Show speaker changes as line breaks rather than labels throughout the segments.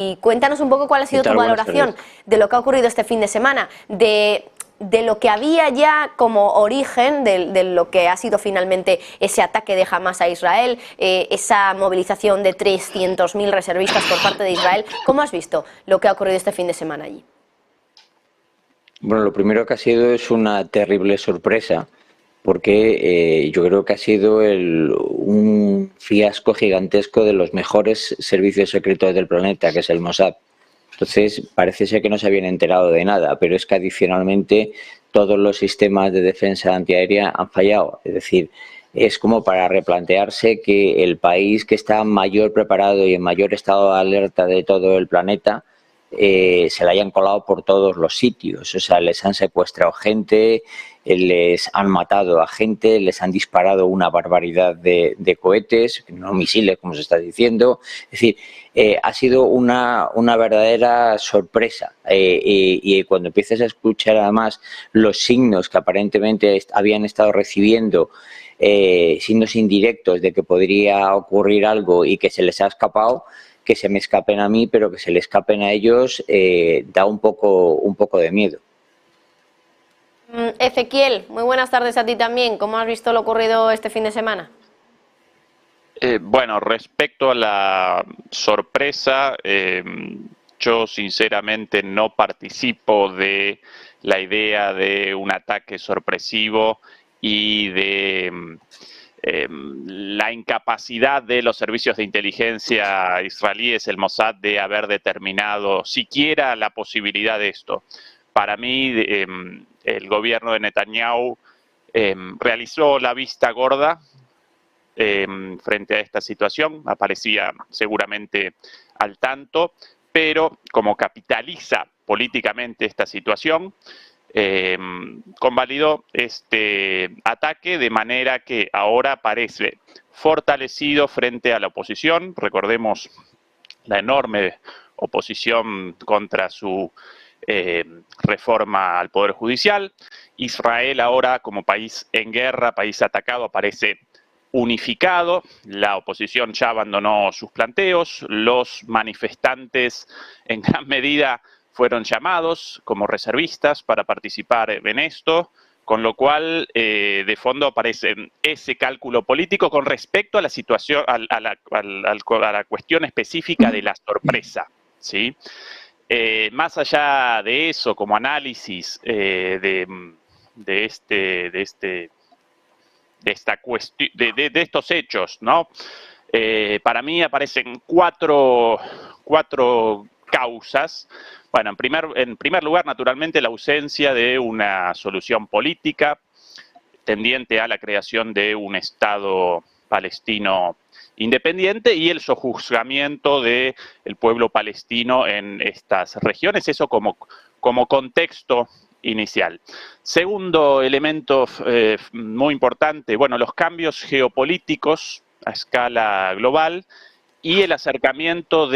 Y cuéntanos un poco cuál ha sido tu valoración de lo que ha ocurrido este fin de semana, de lo que había ya como origen de lo que ha sido finalmente ese ataque de Hamás a Israel, esa movilización de 300.000 reservistas por parte de Israel. ¿Cómo has visto lo que ha ocurrido este fin de semana allí?
Bueno, lo primero que ha sido es una terrible sorpresa, porque yo creo que ha sido un fiasco gigantesco de los mejores servicios secretos del planeta, que es el Mossad. Entonces, parece ser que no se habían enterado de nada, pero es que adicionalmente todos los sistemas de defensa antiaérea han fallado. Es decir, es como para replantearse que el país que está mayor preparado y en mayor estado de alerta de todo el planeta se la hayan colado por todos los sitios. O sea, les han secuestrado gente, les han matado a gente, les han disparado una barbaridad de cohetes, no misiles, como se está diciendo. Es decir, ha sido una verdadera sorpresa. Y cuando empiezas a escuchar además los signos que aparentemente habían estado recibiendo, signos indirectos de que podría ocurrir algo y que se les ha escapado, que se me escapen a mí, pero que se le escapen a ellos, da un poco de miedo.
Ezequiel, muy buenas tardes a ti también. ¿Cómo has visto lo ocurrido este fin de semana?
Bueno, respecto a la sorpresa, yo sinceramente no participo de la idea de un ataque sorpresivo y de la incapacidad de los servicios de inteligencia israelíes, el Mossad, de haber determinado siquiera la posibilidad de esto. Para mí, el gobierno de Netanyahu realizó la vista gorda frente a esta situación, aparecía seguramente al tanto, pero como capitaliza políticamente esta situación, convalidó este ataque de manera que ahora parece fortalecido frente a la oposición. Recordemos la enorme oposición contra su reforma al Poder Judicial. Israel ahora, como país en guerra, país atacado, aparece unificado. La oposición ya abandonó sus planteos, los manifestantes en gran medida fueron llamados como reservistas para participar en esto, con lo cual de fondo aparece ese cálculo político con respecto a la situación, a la cuestión específica de la sorpresa, ¿sí? Más allá de eso, como análisis de estos hechos, ¿no? Para mí aparecen cuatro causas. Bueno, en primer lugar, naturalmente, la ausencia de una solución política tendiente a la creación de un Estado palestino independiente y el sojuzgamiento del pueblo palestino en estas regiones. Eso como contexto inicial. Segundo elemento muy importante, bueno, los cambios geopolíticos a escala global y el acercamiento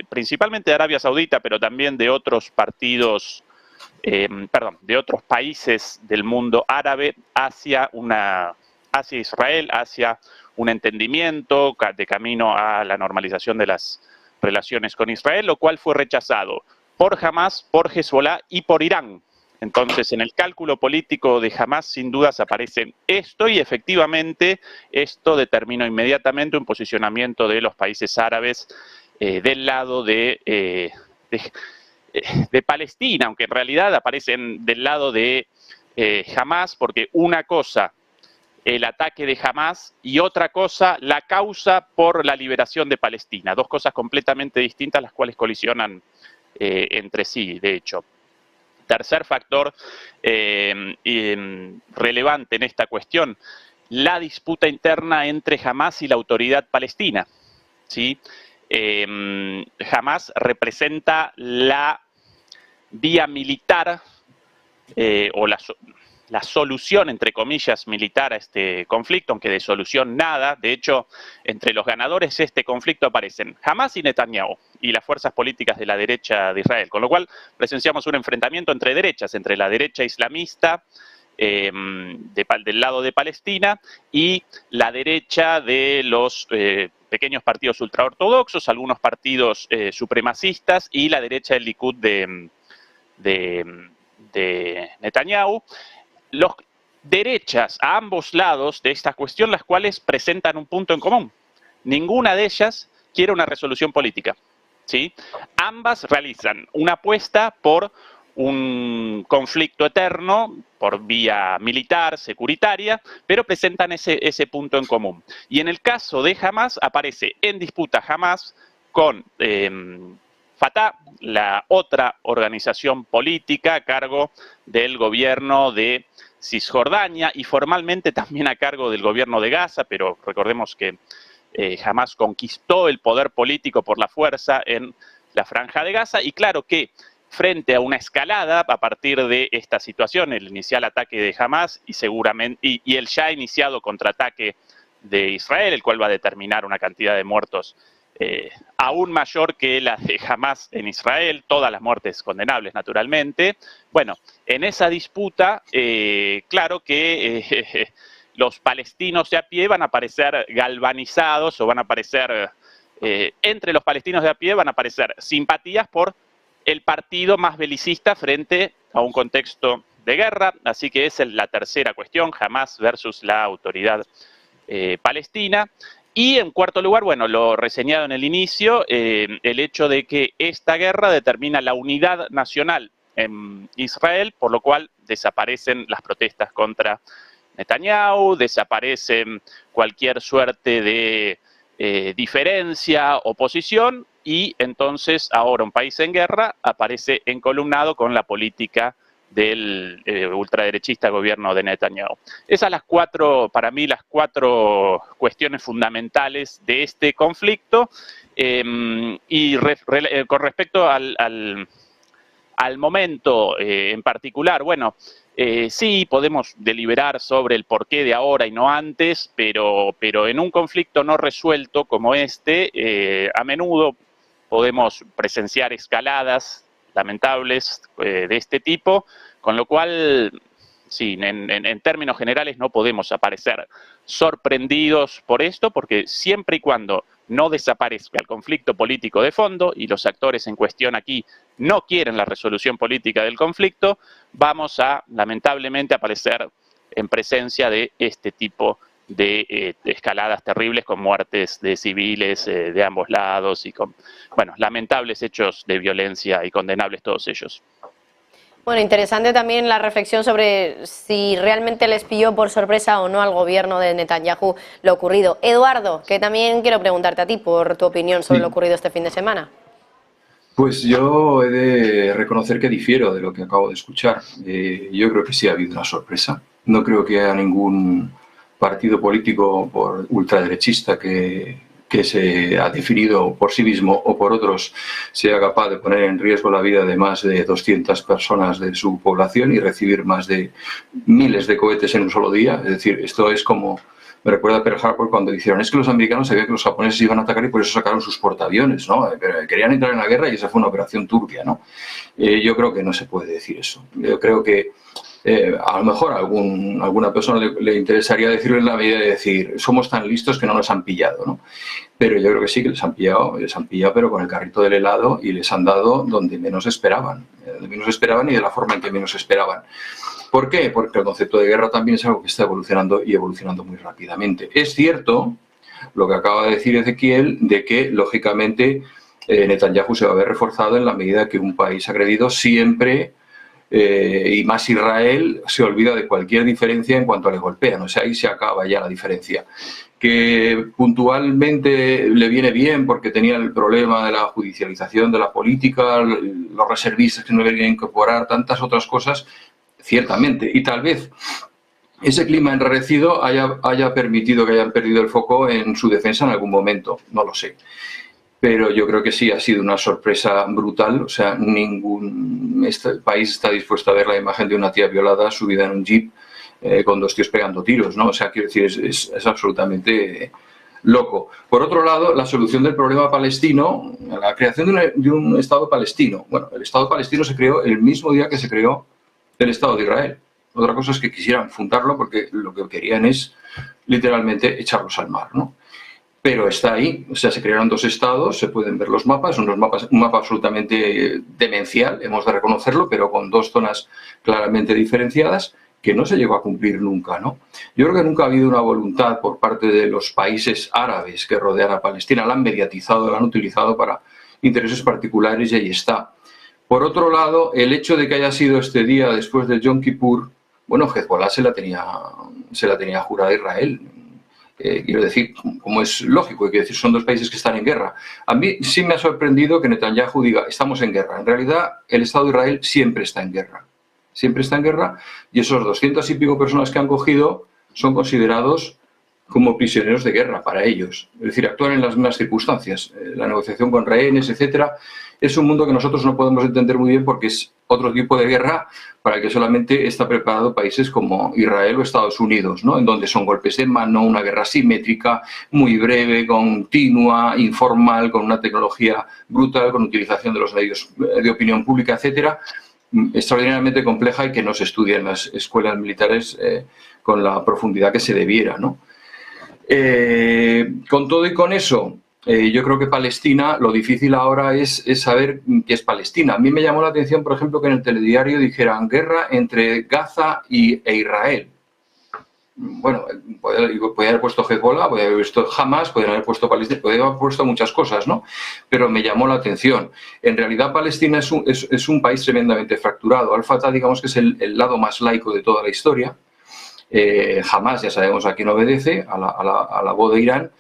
principalmente de Arabia Saudita, pero también de otros partidos, de otros países del mundo árabe hacia Israel, hacia un entendimiento de camino a la normalización de las relaciones con Israel, lo cual fue rechazado por Hamás, por Hezbollah y por Irán. Entonces, en el cálculo político de Hamás, sin dudas, aparece esto y efectivamente esto determinó inmediatamente un posicionamiento de los países árabes del lado de Palestina, aunque en realidad aparecen del lado de Hamás, porque una cosa el ataque de Hamás y otra cosa la causa por la liberación de Palestina. Dos cosas completamente distintas, las cuales colisionan entre sí, de hecho. Tercer factor relevante en esta cuestión, la disputa interna entre Hamás y la autoridad palestina, ¿sí? Hamás representa la vía militar o la solución, entre comillas, militar a este conflicto, aunque de solución nada. De hecho, entre los ganadores de este conflicto aparecen Hamás y Netanyahu y las fuerzas políticas de la derecha de Israel, con lo cual presenciamos un enfrentamiento entre derechas, entre la derecha islamista del lado de Palestina y la derecha de los pequeños partidos ultraortodoxos, algunos partidos supremacistas y la derecha del Likud de Netanyahu. Los derechas a ambos lados de esta cuestión, las cuales presentan un punto en común. Ninguna de ellas quiere una resolución política, ¿sí? Ambas realizan una apuesta por un conflicto eterno, por vía militar, securitaria, pero presentan ese punto en común. Y en el caso de Hamas, aparece en disputa Hamas con Fatah, la otra organización política a cargo del gobierno de Cisjordania y formalmente también a cargo del gobierno de Gaza, pero recordemos que Hamas conquistó el poder político por la fuerza en la Franja de Gaza, y claro que frente a una escalada a partir de esta situación, el inicial ataque de Hamas y seguramente y el ya iniciado contraataque de Israel, el cual va a determinar una cantidad de muertos aún mayor que la de Hamas en Israel, todas las muertes condenables naturalmente. Bueno, en esa disputa, claro que los palestinos de a pie van a aparecer galvanizados o van a aparecer, entre los palestinos de a pie van a aparecer simpatías por el partido más belicista frente a un contexto de guerra. Así que esa es la tercera cuestión, Hamas versus la autoridad palestina. Y en cuarto lugar, bueno, lo reseñado en el inicio, el hecho de que esta guerra determina la unidad nacional en Israel, por lo cual desaparecen las protestas contra Netanyahu, desaparecen cualquier suerte de diferencia, oposición, y entonces ahora un país en guerra aparece encolumnado con la política del ultraderechista gobierno de Netanyahu. Esas las cuatro, para mí, las cuatro cuestiones fundamentales de este conflicto. Y con respecto al momento en particular, bueno, sí podemos deliberar sobre el porqué de ahora y no antes, pero en un conflicto no resuelto como este, a menudo podemos presenciar escaladas lamentables de este tipo, con lo cual, sí, en términos generales no podemos aparecer sorprendidos por esto, porque siempre y cuando no desaparezca el conflicto político de fondo y los actores en cuestión aquí no quieren la resolución política del conflicto, vamos a, lamentablemente, aparecer en presencia de este tipo de escaladas terribles con muertes de civiles de ambos lados y con, bueno, lamentables hechos de violencia y condenables todos ellos.
Bueno, interesante también la reflexión sobre si realmente les pilló por sorpresa o no al gobierno de Netanyahu lo ocurrido. Eduardo, que también quiero preguntarte a ti por tu opinión sobre lo ocurrido este fin de semana.
Pues yo he de reconocer que difiero de lo que acabo de escuchar. Yo creo que sí ha habido una sorpresa. No creo que haya ningún partido político por ultraderechista que se ha definido por sí mismo o por otros sea capaz de poner en riesgo la vida de más de 200 personas de su población y recibir más de miles de cohetes en un solo día. Es decir, esto es como, me recuerda a Pearl Harbor cuando dijeron, es que los americanos sabían que los japoneses iban a atacar y por eso sacaron sus portaaviones, ¿no? Pero querían entrar en la guerra y esa fue una operación turbia, ¿no? Yo creo que no se puede decir eso. Yo creo que a lo mejor a alguna persona le interesaría decirlo en la medida de decir, somos tan listos que no nos han pillado, ¿no? Pero yo creo que sí, que les han pillado, pero con el carrito del helado, y les han dado donde menos esperaban y de la forma en que menos esperaban. ¿Por qué? Porque el concepto de guerra también es algo que está evolucionando y evolucionando muy rápidamente. Es cierto lo que acaba de decir Ezequiel, de que, lógicamente, Netanyahu se va a ver reforzado en la medida que un país agredido siempre, y más Israel, se olvida de cualquier diferencia en cuanto le golpean. O sea, ahí se acaba ya la diferencia. Que puntualmente le viene bien porque tenía el problema de la judicialización de la política, los reservistas que no le querían incorporar, tantas otras cosas, ciertamente. Y tal vez ese clima enrarecido haya permitido que hayan perdido el foco en su defensa en algún momento, no lo sé. Pero yo creo que sí ha sido una sorpresa brutal. O sea, ningún país está dispuesto a ver la imagen de una tía violada subida en un jeep con dos tíos pegando tiros, ¿no? O sea, quiero decir, es absolutamente loco. Por otro lado, la solución del problema palestino, la creación de un Estado palestino. Bueno, el Estado palestino se creó el mismo día que se creó el Estado de Israel. Otra cosa es que quisieran fundarlo porque lo que querían es literalmente echarlos al mar, ¿no? pero está ahí. O sea, se crearon 2 estados, se pueden ver los mapas, son un mapa absolutamente demencial, hemos de reconocerlo, pero con 2 zonas claramente diferenciadas, que no se llegó a cumplir nunca, ¿no? Yo creo que nunca ha habido una voluntad por parte de los países árabes que rodean a Palestina, la han mediatizado, la han utilizado para intereses particulares y ahí está. Por otro lado, el hecho de que haya sido este día después de Yom Kippur, bueno, Hezbollah se la tenía jurada a Israel. Quiero decir, como es lógico, hay que decir, son 2 países que están en guerra. A mí sí me ha sorprendido que Netanyahu diga, estamos en guerra. En realidad, el Estado de Israel siempre está en guerra. Siempre está en guerra y esos 200 y pico personas que han cogido son considerados como prisioneros de guerra para ellos. Es decir, actúan en las mismas circunstancias. La negociación con rehenes, etcétera, es un mundo que nosotros no podemos entender muy bien porque es otro tipo de guerra para el que solamente está preparado países como Israel o Estados Unidos, ¿no? En donde son golpes de mano, una guerra simétrica, muy breve, continua, informal, con una tecnología brutal, con utilización de los medios de opinión pública, etcétera, extraordinariamente compleja y que no se estudia en las escuelas militares con la profundidad que se debiera, ¿no? Con todo y con eso, yo creo que Palestina, lo difícil ahora es saber qué es Palestina. A mí me llamó la atención, por ejemplo, que en el telediario dijeran guerra entre Gaza e Israel. Bueno, podía haber puesto Hezbollah, podía haber puesto Hamas, podían haber puesto Palestina, podía haber puesto muchas cosas, ¿no? Pero me llamó la atención. En realidad Palestina es un país tremendamente fracturado. Al-Fatah, digamos que es el lado más laico de toda la historia. Hamas, ya sabemos a quién obedece, a la voz de Irán.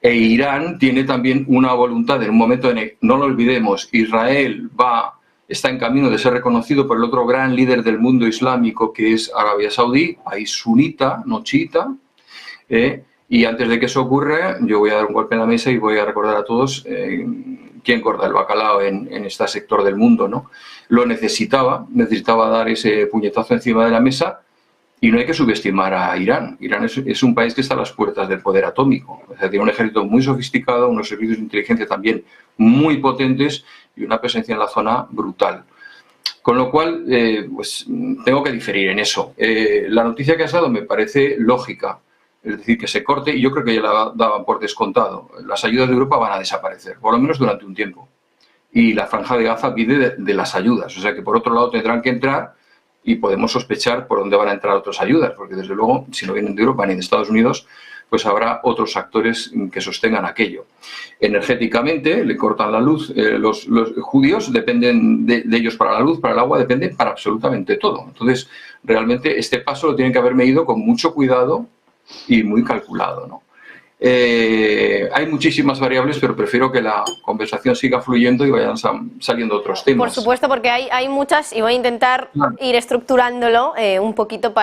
E Irán tiene también una voluntad en un momento en el, no lo olvidemos, Israel está en camino de ser reconocido por el otro gran líder del mundo islámico que es Arabia Saudí, país sunita, no chiita, y antes de que eso ocurra yo voy a dar un golpe en la mesa y voy a recordar a todos quién corta el bacalao en este sector del mundo, ¿no? Lo necesitaba dar ese puñetazo encima de la mesa. Y no hay que subestimar a Irán. Irán es un país que está a las puertas del poder atómico. O sea, tiene un ejército muy sofisticado, unos servicios de inteligencia también muy potentes y una presencia en la zona brutal. Con lo cual, pues tengo que diferir en eso. La noticia que has dado me parece lógica. Es decir, que se corte, y yo creo que ya la daban por descontado. Las ayudas de Europa van a desaparecer, por lo menos durante un tiempo. Y la Franja de Gaza vive de las ayudas. O sea que por otro lado tendrán que entrar y podemos sospechar por dónde van a entrar otras ayudas, porque desde luego, si no vienen de Europa ni de Estados Unidos, pues habrá otros actores que sostengan aquello. Energéticamente le cortan la luz, los judíos dependen de ellos para la luz, para el agua, dependen para absolutamente todo. Entonces, realmente este paso lo tienen que haber medido con mucho cuidado y muy calculado, ¿no? Hay muchísimas variables, pero prefiero que la conversación siga fluyendo y vayan saliendo otros temas.
Por supuesto, porque hay muchas y voy a intentar ir estructurándolo un poquito para